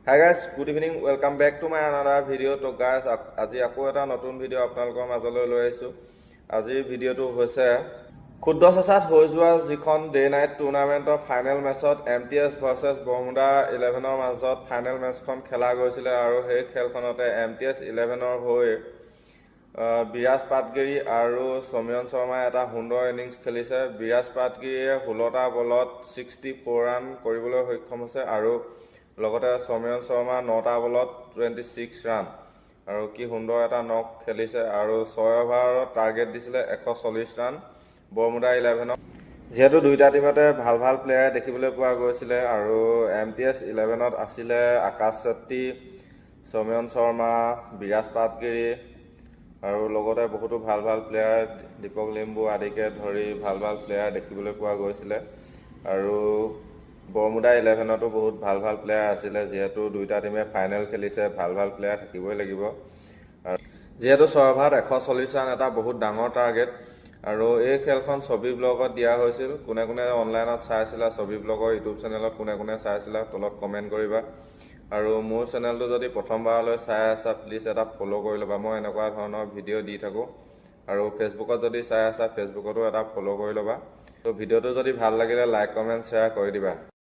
Hi guys, good evening. Welcome back to my another video. So guys, আজি আকৌ এটা নতুন ভিডিও আপোনালোকৰ মাজলৈ লৈ আহিছো। আজিৰ ভিডিওটো হৈছে ক্ষুদ্ৰ চেঁচাত হৈ যোৱা যিখন ডে নাইট টুৰ্ণামেণ্টৰ ফাইনেল মেচত MTS ভাৰ্চেছ বৰমুদা 11ৰ মাজত ফাইনেল মেচখন খেলা গৈছিলে আৰু সেই খেলখনতে MTS 11ৰ হৈ বিৰাজ পাটগিৰি আৰু সমীৰণ শৰ্মাই এটা সুন্দৰ ইনিংছ খেলিছে। বিৰাজ পাটগিৰিয়ে 16টা বলত 64 ৰান কৰিবলৈ সক্ষম হৈছে আৰু লগতে সমীৰণ শৰ্মা 9টা বলত 26 ৰান আৰু কি সুন্দৰ এটা নক খেলিছে আৰু 6 অভাৰত টাৰ্গেট দিছিলে 140 ৰান বৰমুদা 11ক। যেহেতু দুইটা টিমতে ভাল ভাল প্লেয়াৰ দেখিবলৈ পোৱা গৈছিলে আৰু MTS 11ত আছিলে আকাশ চেত্ৰী, সমীৰণ শৰ্মা, বিৰাজ পাটগিৰি আৰু লগতে বহুতো ভাল ভাল প্লেয়াৰ দীপক লিম্বু আদিকে ধৰি ভাল ভাল প্লেয়াৰ দেখিবলৈ পোৱা গৈছিলে আৰু বৰমুদা 11তো বহুত ভাল ভাল প্লেয়াৰ আছিলে। যেহেতু দুইটা টিমে ফাইনেল খেলিছে, ভাল ভাল প্লেয়াৰ থাকিবই লাগিব আৰু যেহেতু 6 অভাৰত 140 ৰান এটা বহুত ডাঙৰ টাৰ্গেট আৰু এই খেলখন ছবি ব্লগত দিয়া হৈছিল। কোনে কোনে অনলাইনত চাইছিলা, ছবি ব্লগৰ ইউটিউব চেনেলত কোনে কোনে চাইছিলা তলত কমেণ্ট কৰিবা আৰু মোৰ চেনেলটো যদি প্ৰথমবাৰলৈ চাই আছা প্লিজ এটা ফ'ল' কৰি ল'বা। মই এনেকুৱা ধৰণৰ ভিডিঅ' দি থাকোঁ আৰু ফেচবুকত যদি চাই আছা ফেচবুকতো এটা ফ'ল' কৰি ল'বা। তো ভিডিঅ'টো যদি ভাল লাগিলে লাইক কমেণ্ট শ্বেয়াৰ কৰি দিবা।